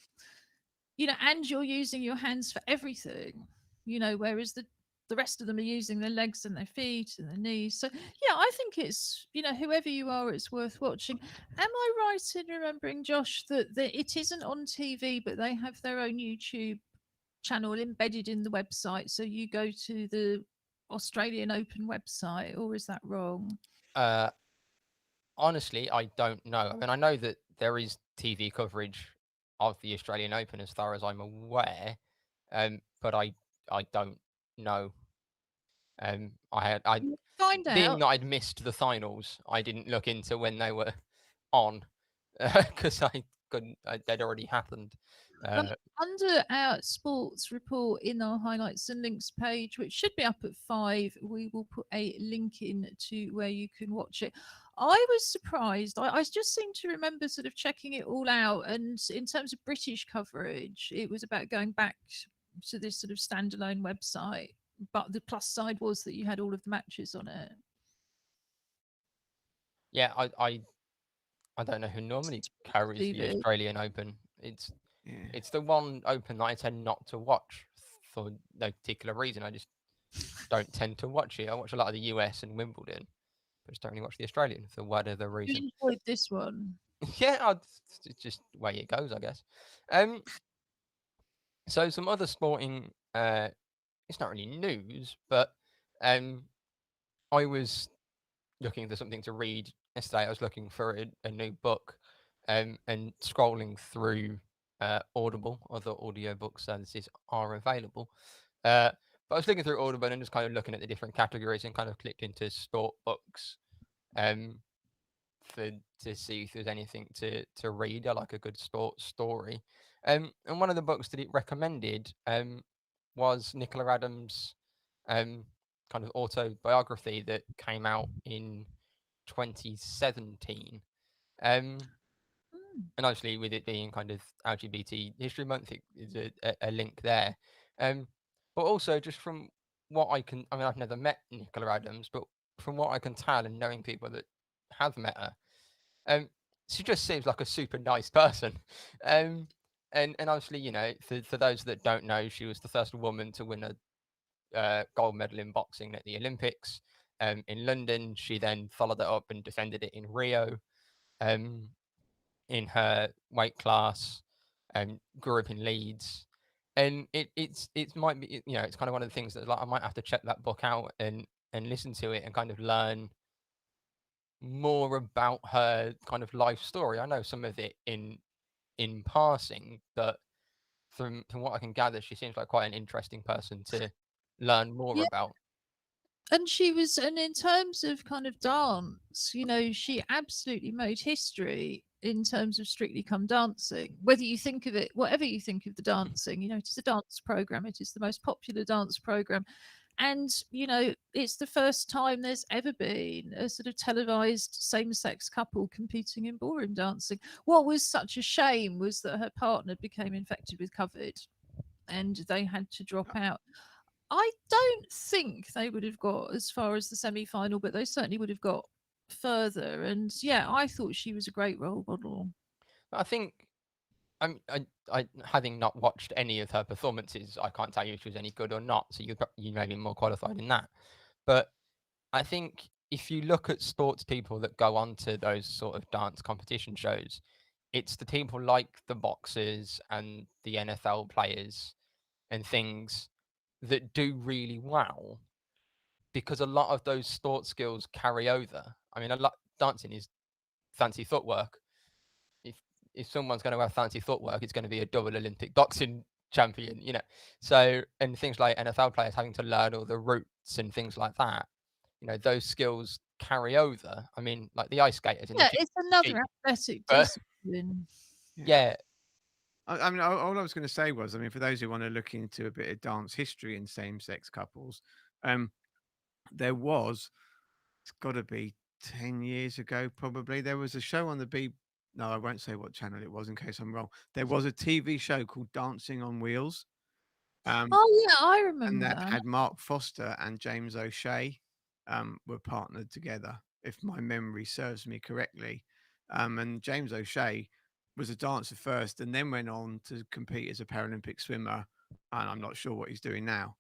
and you're using your hands for everything, whereas the rest of them are using their legs and their feet and their knees. So yeah, I think it's, whoever you are, it's worth watching. Am I right in remembering, Josh, that it isn't on TV, but they have their own YouTube channel embedded in the website? So you go to the Australian Open website, or is that wrong? Honestly, I don't know. I mean, I know that there is TV coverage of the Australian Open as far as I'm aware, but I don't know. I Find being out. that I'd missed the finals, I didn't look into when they were on because I couldn't. They'd already happened. Under our sports report in our highlights and links page, which should be up at 5, we will put a link in to where you can watch it. I was surprised. I just seem to remember sort of checking it all out. And in terms of British coverage, it was about going back to this sort of standalone website. But the plus side was that you had all of the matches on it. Yeah, I don't know who normally carries the TV. Australian Open. Yeah. It's the one Open that I tend not to watch for no particular reason. I just don't tend to watch it. I watch a lot of the US and Wimbledon, but just don't really watch the Australian for whatever You reason. enjoyed this one. Yeah, it's just the way it goes, I guess. So some other sporting, it's not really news, but I was looking for something to read yesterday. I was looking for a new book, and scrolling through Audible. Other audiobook services are available. But I was looking through Audible and just kind of looking at the different categories and kind of clicked into sport books, um, for to see if there's anything to read. I like a good sports story. And one of the books that it recommended was Nicola Adams' um, kind of autobiography that came out in 2017. Um, Mm. and obviously, with it being kind of LGBT History Month, it is a link there. Um, but also, just from what I mean, I've never met Nicola Adams, but from what I can tell and knowing people that have met her, um, she just seems like a super nice person. Um, and obviously, for those that don't know, she was the first woman to win a gold medal in boxing at the Olympics in London. She then followed it up and defended it in Rio um, in her weight class. Grew up in Leeds, and it might be it's kind of one of the things that like I might have to check that book out and listen to it and kind of learn more about her kind of life story. I know some of it in passing, but from what I can gather, she seems like quite an interesting person to learn more Yeah, about. and in terms of kind of dance, she absolutely made history in terms of Strictly Come Dancing. Whether you think of it, whatever you think of the dancing, it is a dance program. It is the most popular dance program. And, it's the first time there's ever been a sort of televised same sex couple competing in ballroom dancing. What was such a shame was that her partner became infected with COVID and they had to drop out. I don't think they would have got as far as the semi final, but they certainly would have got further. And yeah, I thought she was a great role model. But I think I having not watched any of her performances, I can't tell you if she was any good or not. So you may be more qualified in that. But I think if you look at sports people that go on to those sort of dance competition shows, it's the people like the boxers and the NFL players and things that do really well because a lot of those sports skills carry over. I mean, a lot dancing is fancy footwork. If if someone's going to have fancy footwork, it's going to be a double Olympic boxing champion. So and things like NFL players having to learn all the routes and things like that. Those skills carry over. I mean, like the ice skaters in the Yeah, gym, it's cheap, another athletic but discipline. Yeah. yeah, I mean, all I was going to say was, I mean, for those who want to look into a bit of dance history in same-sex couples, um, there was, it's got to be 10 years ago, probably. There was a show on the no, I won't say what channel it was in case I'm wrong. There was a TV show called Dancing on Wheels. Oh yeah, I And remember that that. had Mark Foster and James O'Shea were partnered together, if my memory serves me correctly. And James O'Shea was a dancer first and then went on to compete as a Paralympic swimmer. And I'm not sure what he's doing now.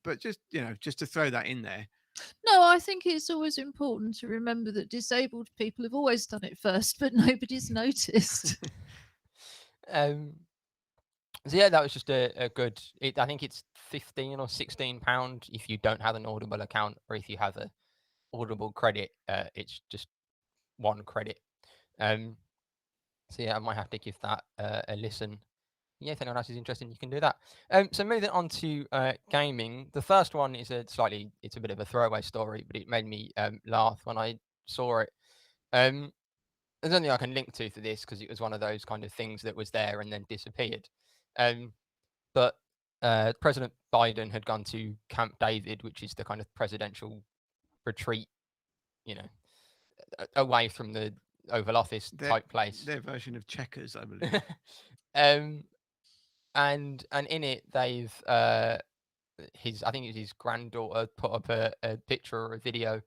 But just to throw that in there. No, I think it's always important to remember that disabled people have always done it first, but nobody's noticed. um, so yeah, that was just a good. I think it's 15 or 16 pound if you don't have an Audible account, or if you have a Audible credit, it's just one credit. Um, so yeah, I might have to give that a listen. Yeah, if anyone else is interested, you can do that. So moving on to gaming, the first one is it's a bit of a throwaway story, but it made me laugh when I saw it. Um, there's nothing I can link to for this because it was one of those kind of things that was there and then disappeared. But President Biden had gone to Camp David, which is the kind of presidential retreat, you know, away from the Oval Office type place. Their version of Checkers, I believe. And in it they've I think it was his granddaughter put up a picture or a video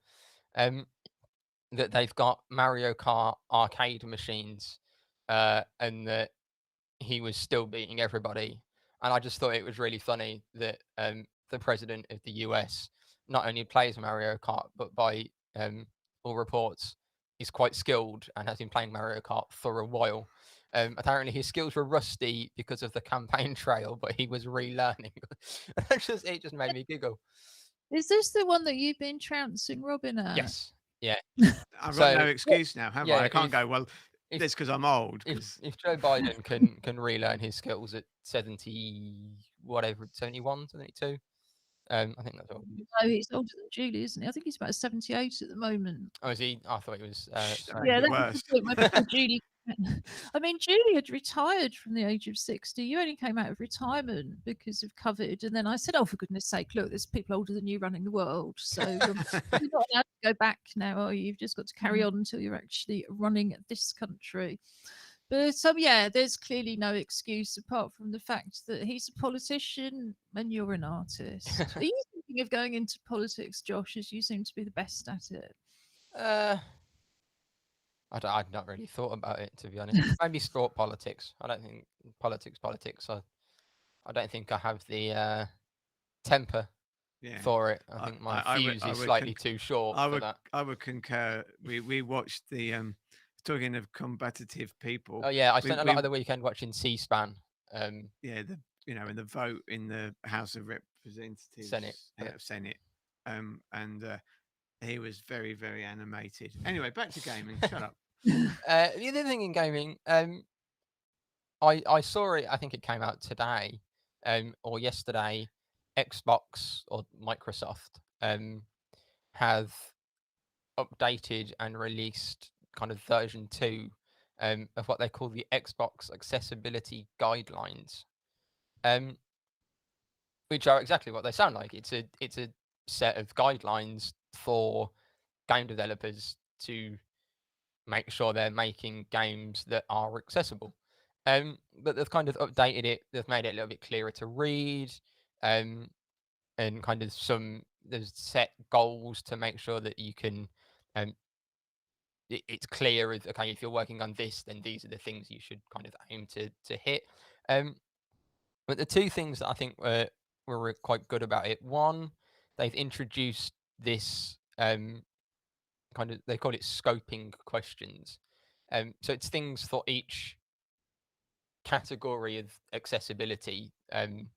that they've got Mario Kart arcade machines and that he was still beating everybody. And I just thought it was really funny that the president of the US not only plays Mario Kart, but by all reports, is quite skilled and has been playing Mario Kart for a while. Apparently, his skills were rusty because of the campaign trail, but he was relearning. It just made me giggle. Is this the one that you've been trouncing Robin at? Yes. Yeah. I've got no So, excuse now, have I? yeah, I can't go, well, if that's because I'm old. if 'Cause if Joe Biden can relearn his skills at 70 whatever 71, 72, I think that's all. No, he's older than Julie, isn't he? I think he's about 78 at the moment. Oh, is he? I thought he was. Shh, that Sorry. makes Yeah, it that was worse. the point where poor Julie. I mean, Julie had retired from the age of 60. You only came out of retirement because of COVID. And then I said, oh, for goodness sake, look, there's people older than you running the world. So you're not allowed to go back now, are you? You've just got to carry on until you're actually running this country. But yeah, there's clearly no excuse apart from the fact that he's a politician and you're an artist. Are you thinking of going into politics, Josh, as you seem to be the best at it? I'd not really thought about it, to be honest. Maybe sport politics. I don't think politics. I don't think I have the temper Yeah. for it. I think my fuse is slightly too short for that. I would concur. We watched the talking of combative people. Oh yeah, I we- spent a lot of the weekend watching C-SPAN. Yeah, in the vote in the House of Representatives, Senate. Senate, and he was very, very animated. Anyway, back to gaming. Shut up. The other thing in gaming, I saw it. I think it came out today, or yesterday. Xbox or Microsoft have updated and released kind of version 2 of what they call the Xbox Accessibility Guidelines, which are exactly what they sound like. It's a set of guidelines for game developers to make sure they're making games that are accessible. But they've kind of updated it. They've made it a little bit clearer to read, and kind of there's set goals to make sure that you can. It's clear as okay, if you're working on this, then these are the things you should kind of aim to hit. But the two things that I think were quite good about it. One, they've introduced this kind of, they call it scoping questions. So it's things for each category of accessibility, and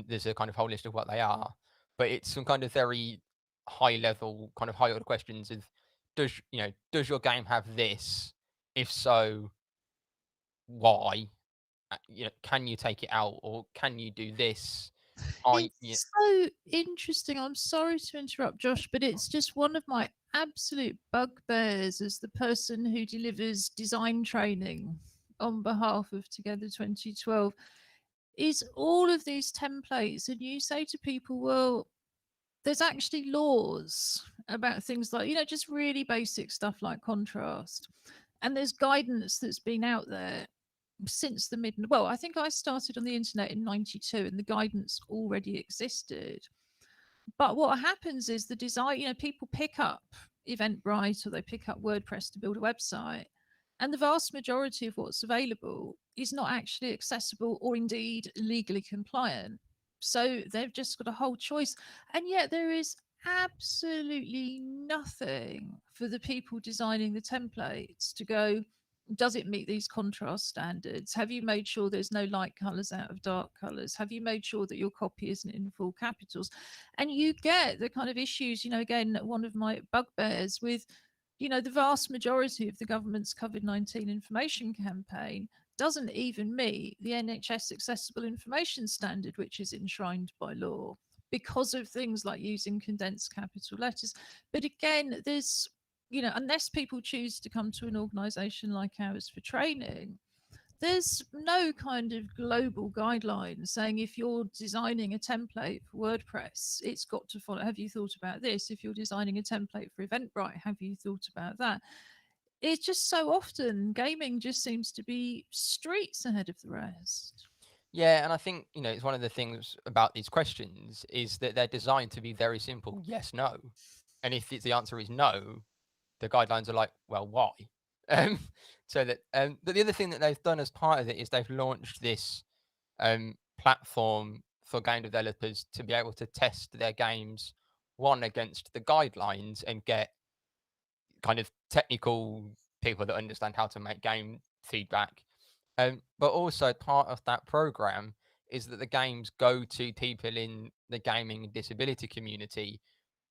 there's a kind of whole list of what they are. But it's some kind of very high level, kind of high order questions of does your game have this? If so, why? Can you take it out, or can you do this? It's so interesting. I'm sorry to interrupt, Josh, but it's just one of my absolute bugbears as the person who delivers design training on behalf of Together 2012 is all of these templates. And you say to people, well, there's actually laws about things like, just really basic stuff like contrast. And there's guidance that's been out there since I think I started on the internet in 92 and the guidance already existed. But what happens is the design, people pick up Eventbrite or they pick up WordPress to build a website. And the vast majority of what's available is not actually accessible or indeed legally compliant. So they've just got a whole choice. And yet there is absolutely nothing for the people designing the templates to go, does it meet these contrast standards? Have you made sure there's no light colors out of dark colors? Have you made sure that your copy isn't in full capitals? And you get the kind of issues, again, one of my bugbears with, the vast majority of the government's COVID-19 information campaign doesn't even meet the NHS Accessible Information Standard, which is enshrined by law, because of things like using condensed capital letters. But again, there's unless people choose to come to an organization like ours for training, there's no kind of global guideline saying if you're designing a template for WordPress, it's got to follow. Have you thought about this? If you're designing a template for Eventbrite, have you thought about that? It's just so often gaming just seems to be streets ahead of the rest. Yeah, and I think it's one of the things about these questions is that they're designed to be very simple. Yes, no, and if the answer is no, the guidelines are like, well, why? So that, but the other thing that they've done as part of it is they've launched this platform for game developers to be able to test their games against the guidelines and get kind of technical people that understand how to make game feedback. But also part of that program is that the games go to people in the gaming and disability community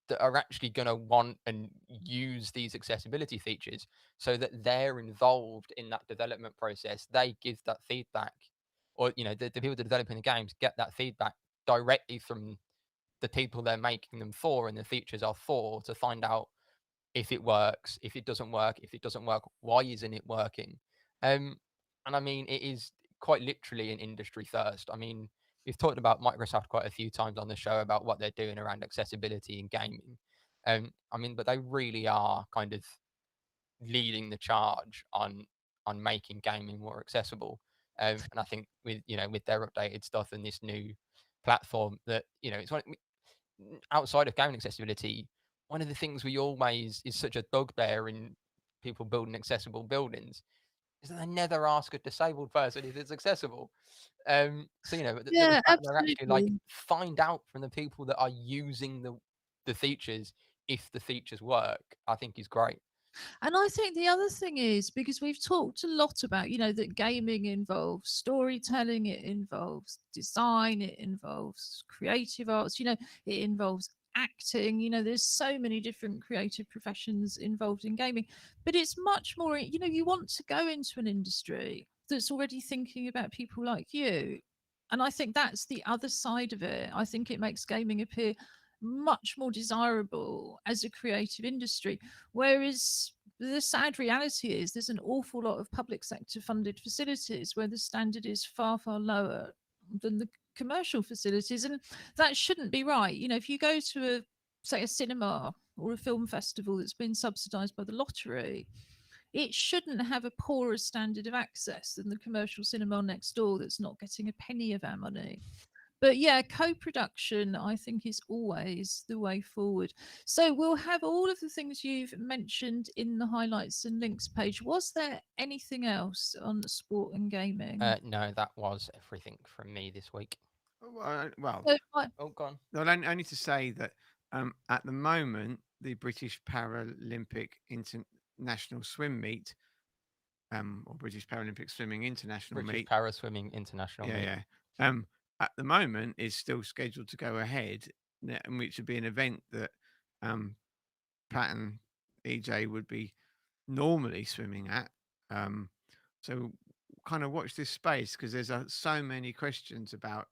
that are actually going to want and use these accessibility features, so that they're involved in that development process. They give that feedback, or the people that are developing the games get that feedback directly from the people they're making them for and the features are for, to find out if it works, if it doesn't work, if it doesn't work, why isn't it working? And I mean, it is quite literally an industry first. I mean, we've talked about Microsoft quite a few times on the show about what they're doing around accessibility in gaming. I mean, but they really are kind of leading the charge on making gaming more accessible. And I think with their updated stuff and this new platform, that it's outside of gaming accessibility, one of the things we always is such a bugbear in people building accessible buildings is that they never ask a disabled person if it's accessible. So the Yeah, fact they're actually like absolutely. find out from the people that are using the features if the features work, I think is great. And I think the other thing is, because we've talked a lot about, that gaming involves storytelling, it involves design, it involves creative arts, it involves acting. There's so many different creative professions involved in gaming, but it's much more, you want to go into an industry that's already thinking about people like you. And I think that's the other side of it. I think it makes gaming appear much more desirable as a creative industry. Whereas the sad reality is there's an awful lot of public sector funded facilities where the standard is far, far lower than the commercial facilities. And that shouldn't be right. If you go to say a cinema or a film festival that's been subsidized by the lottery, it shouldn't have a poorer standard of access than the commercial cinema next door that's not getting a penny of our money. But yeah, co-production, I think, is always the way forward. So we'll have all of the things you've mentioned in the highlights and links page. Was there anything else on sport and gaming? No, that was everything from me this week. Well, So, Oh, gone. only to say that at the moment, the British Paralympic International Swim Meet, or British Paralympic Swimming International British Meet, Para Swimming International yeah, Meet. yeah, at the moment is still scheduled to go ahead, and which would be an event that Pat and EJ would be normally swimming at. So kind of watch this space, because there's so many questions about,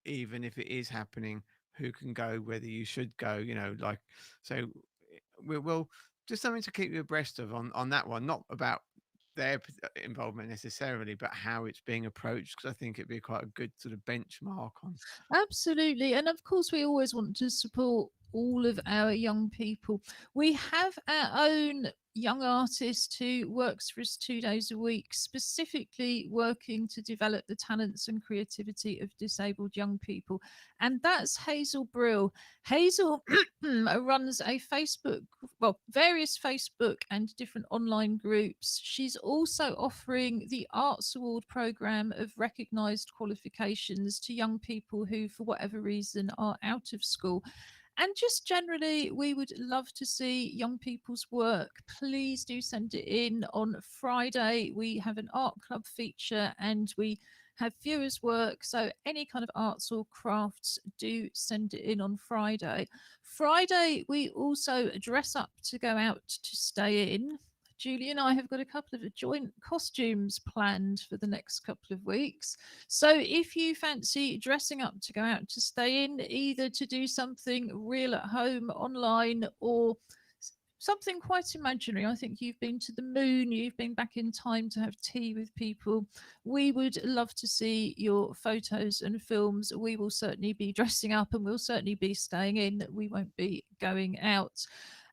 even if it is happening, who can go, whether you should go, like, so we'll just something to keep you abreast of on that one, not about their involvement necessarily, but how it's being approached, because I think it'd be quite a good sort of benchmark on. absolutely. And of course, we always want to support all of our young people. We have our own young artist who works for us 2 days a week, specifically working to develop the talents and creativity of disabled young people. And that's Hazel Brill. Hazel runs a various Facebook and different online groups. She's also offering the Arts Award programme of recognised qualifications to young people who, for whatever reason, are out of school. And just generally, we would love to see young people's work. Please do send it in. On Friday, we have an art club feature and we have viewers' work. So any kind of arts or crafts, do send it in on Friday. Friday, we also dress up to go out to stay in. Julie and I have got a couple of joint costumes planned for the next couple of weeks. So if you fancy dressing up to go out to stay in, either to do something real at home, online, or something quite imaginary. I think you've been to the moon, you've been back in time to have tea with people. We would love to see your photos and films. We will certainly be dressing up and we'll certainly be staying in. We won't be going out.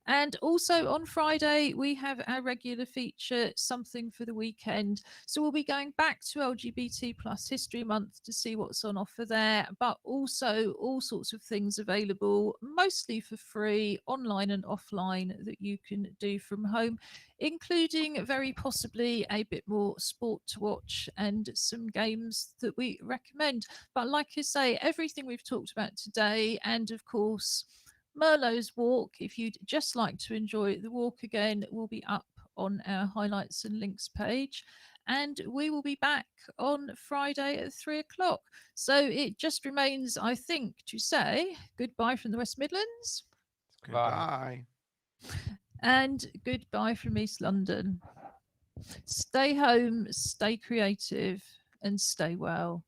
And also on Friday, we have our regular feature, Something for the Weekend. So we'll be going back to LGBT plus History Month to see what's on offer there, but also all sorts of things available, mostly for free, online and offline, that you can do from home, including very possibly a bit more sport to watch and some games that we recommend. But like I say, everything we've talked about today, and of course, Merlot's Walk, if you'd just like to enjoy the walk again, will be up on our highlights and links page. and we will be back on Friday at 3 o'clock. So it just remains, I think, to say goodbye from the West Midlands Bye. Goodbye. and goodbye from East London. Stay home, stay creative, and stay well.